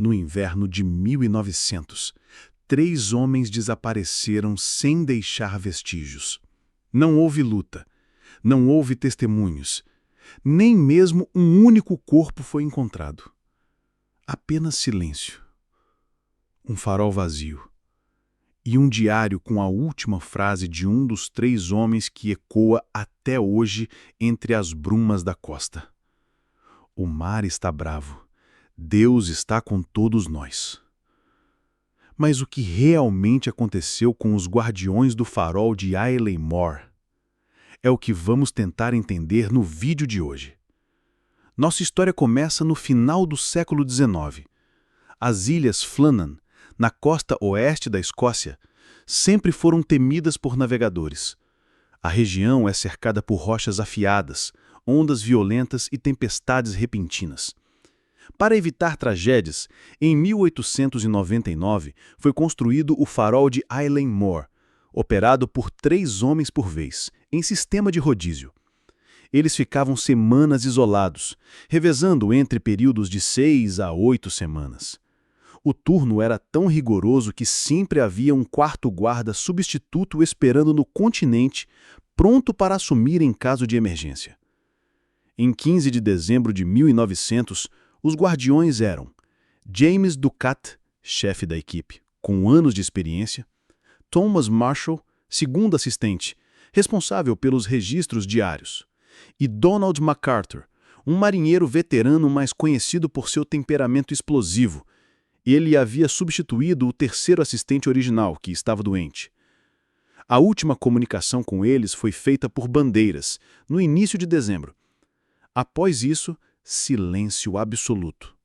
No inverno de 1900, 3 homens desapareceram sem deixar vestígios. Não houve luta, não houve testemunhos, nem mesmo um único corpo foi encontrado. Apenas silêncio, um farol vazio e um diário com a última frase de um dos 3 homens que ecoa até hoje entre as brumas da costa. O mar está bravo, Deus está com todos nós. Mas o que realmente aconteceu com os guardiões do farol de Eilean Mor é o que vamos tentar entender no vídeo de hoje. Nossa história começa no final do século XIX. As ilhas Flannan, na costa oeste da Escócia, sempre foram temidas por navegadores. A região é cercada por rochas afiadas, ondas violentas e tempestades repentinas. Para evitar tragédias, em 1899 foi construído o farol de Eilean Mor, operado por 3 homens por vez, em sistema de rodízio. Eles ficavam semanas isolados, revezando entre períodos de 6 a 8 semanas. O turno era tão rigoroso que sempre havia um 4º guarda substituto esperando no continente, pronto para assumir em caso de emergência. Em 15 de dezembro de 1900, os guardiões eram James Ducat, chefe da equipe, com anos de experiência, Thomas Marshall, segundo assistente, responsável pelos registros diários, e Donald MacArthur, um marinheiro veterano mais conhecido por seu temperamento explosivo. Ele havia substituído o 3º assistente original, que estava doente. A última comunicação com eles foi feita por bandeiras, no início de dezembro. Após isso, silêncio absoluto.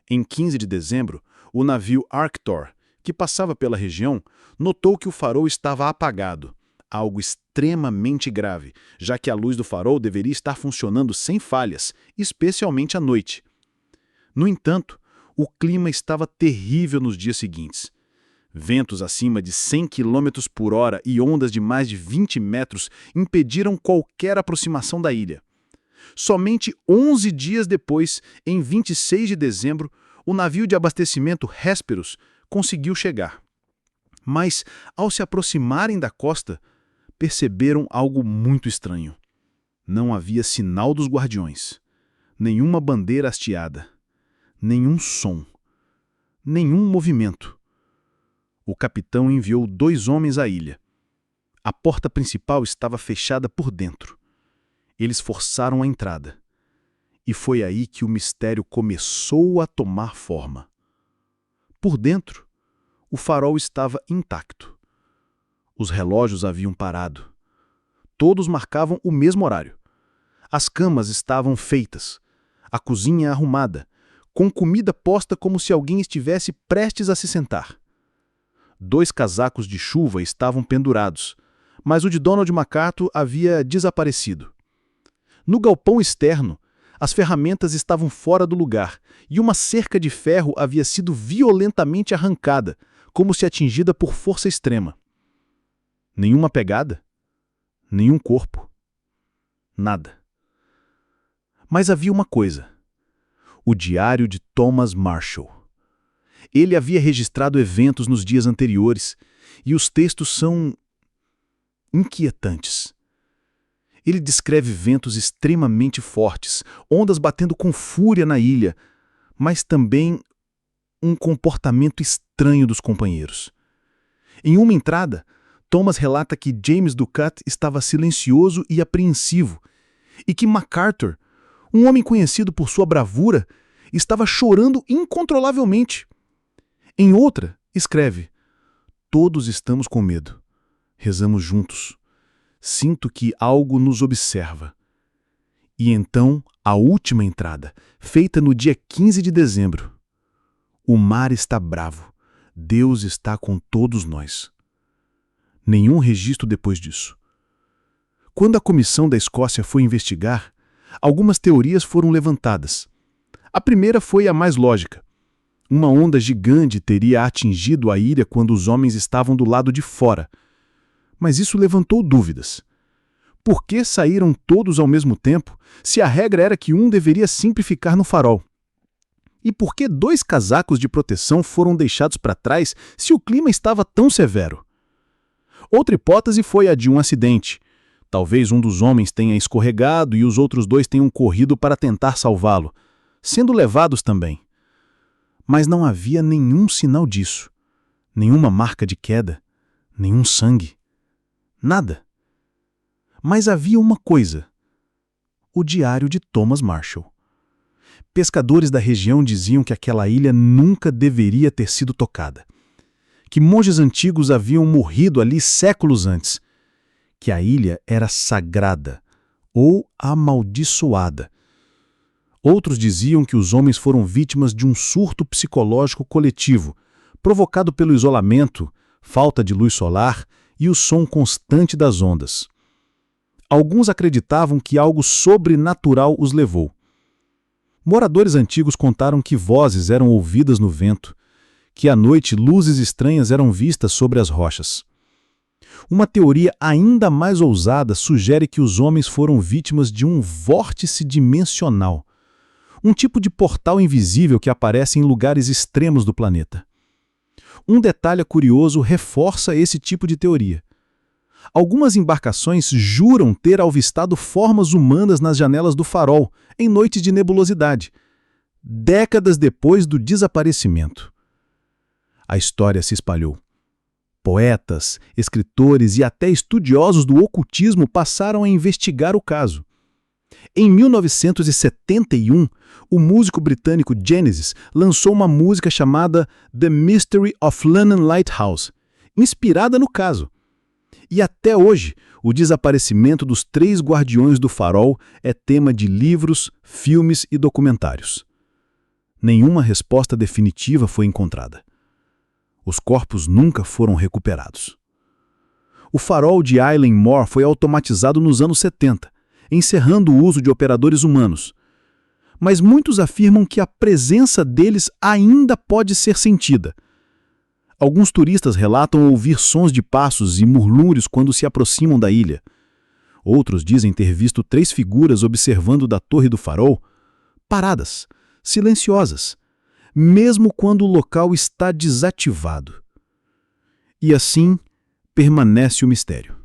Em 15 de dezembro, o navio Arctor, que passava pela região, notou que o farol estava apagado, algo extremamente grave, já que a luz do farol deveria estar funcionando sem falhas, especialmente à noite. No entanto, o clima estava terrível nos dias seguintes. Ventos acima de 100 km por hora e ondas de mais de 20 metros impediram qualquer aproximação da ilha. Somente 11 dias depois, em 26 de dezembro, o navio de abastecimento Hesperus conseguiu chegar. Mas, ao se aproximarem da costa, perceberam algo muito estranho. Não havia sinal dos guardiões, nenhuma bandeira hasteada, nenhum som, nenhum movimento. O capitão enviou 2 homens à ilha. A porta principal estava fechada por dentro. Eles forçaram a entrada. E foi aí que o mistério começou a tomar forma. Por dentro, o farol estava intacto. Os relógios haviam parado. Todos marcavam o mesmo horário. As camas estavam feitas, a cozinha arrumada, com comida posta como se alguém estivesse prestes a se sentar. 2 casacos de chuva estavam pendurados, mas o de Donald MacArthur havia desaparecido. No galpão externo, as ferramentas estavam fora do lugar e uma cerca de ferro havia sido violentamente arrancada, como se atingida por força extrema. Nenhuma pegada, nenhum corpo, nada. Mas havia uma coisa: o diário de Thomas Marshall. Ele havia registrado eventos nos dias anteriores e os textos são inquietantes. Ele descreve ventos extremamente fortes, ondas batendo com fúria na ilha, mas também um comportamento estranho dos companheiros. Em uma entrada, Thomas relata que James Ducat estava silencioso e apreensivo, e que MacArthur, um homem conhecido por sua bravura, estava chorando incontrolavelmente. Em outra, escreve: "Todos estamos com medo. Rezamos juntos. Sinto que algo nos observa." E então, a última entrada, feita no dia 15 de dezembro. "O mar está bravo. Deus está com todos nós." Nenhum registro depois disso. Quando a comissão da Escócia foi investigar, algumas teorias foram levantadas. A primeira foi a mais lógica. Uma onda gigante teria atingido a ilha quando os homens estavam do lado de fora. Mas isso levantou dúvidas. Por que saíram todos ao mesmo tempo, se a regra era que um deveria sempre ficar no farol? E por que 2 casacos de proteção foram deixados para trás se o clima estava tão severo? Outra hipótese foi a de um acidente. Talvez um dos homens tenha escorregado e os outros 2 tenham corrido para tentar salvá-lo, sendo levados também. Mas não havia nenhum sinal disso. Nenhuma marca de queda, nenhum sangue. Nada. Mas havia uma coisa: o diário de Thomas Marshall. Pescadores da região diziam que aquela ilha nunca deveria ter sido tocada, que monges antigos haviam morrido ali séculos antes, que a ilha era sagrada ou amaldiçoada. Outros diziam que os homens foram vítimas de um surto psicológico coletivo, provocado pelo isolamento, falta de luz solar e o som constante das ondas. Alguns acreditavam que algo sobrenatural os levou. Moradores antigos contaram que vozes eram ouvidas no vento, que à noite luzes estranhas eram vistas sobre as rochas. Uma teoria ainda mais ousada sugere que os homens foram vítimas de um vórtice dimensional, um tipo de portal invisível que aparece em lugares extremos do planeta. Um detalhe curioso reforça esse tipo de teoria. Algumas embarcações juram ter avistado formas humanas nas janelas do farol, em noites de nebulosidade, décadas depois do desaparecimento. A história se espalhou. Poetas, escritores e até estudiosos do ocultismo passaram a investigar o caso. Em 1971, o músico britânico Genesis lançou uma música chamada The Mystery of London Lighthouse, inspirada no caso. E até hoje, o desaparecimento dos 3 guardiões do farol é tema de livros, filmes e documentários. Nenhuma resposta definitiva foi encontrada. Os corpos nunca foram recuperados. O farol de Island Moor foi automatizado nos anos 70, encerrando o uso de operadores humanos. Mas muitos afirmam que a presença deles ainda pode ser sentida. Alguns turistas relatam ouvir sons de passos e murmúrios quando se aproximam da ilha. Outros dizem ter visto 3 figuras observando da torre do farol, paradas, silenciosas, mesmo quando o local está desativado. E assim permanece o mistério.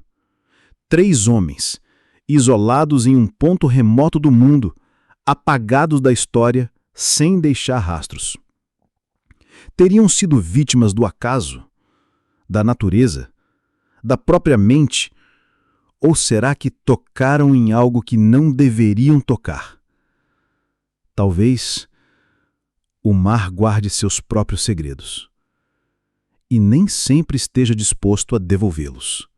3 homens, isolados em um ponto remoto do mundo, apagados da história, sem deixar rastros. Teriam sido vítimas do acaso, da natureza, da própria mente, ou será que tocaram em algo que não deveriam tocar? Talvez o mar guarde seus próprios segredos e nem sempre esteja disposto a devolvê-los.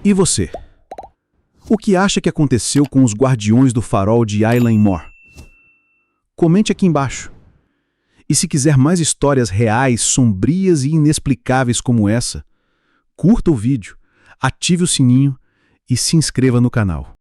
E você? O que acha que aconteceu com os guardiões do farol de Island Moor? Comente aqui embaixo. E se quiser mais histórias reais, sombrias e inexplicáveis como essa, curta o vídeo, ative o sininho e se inscreva no canal.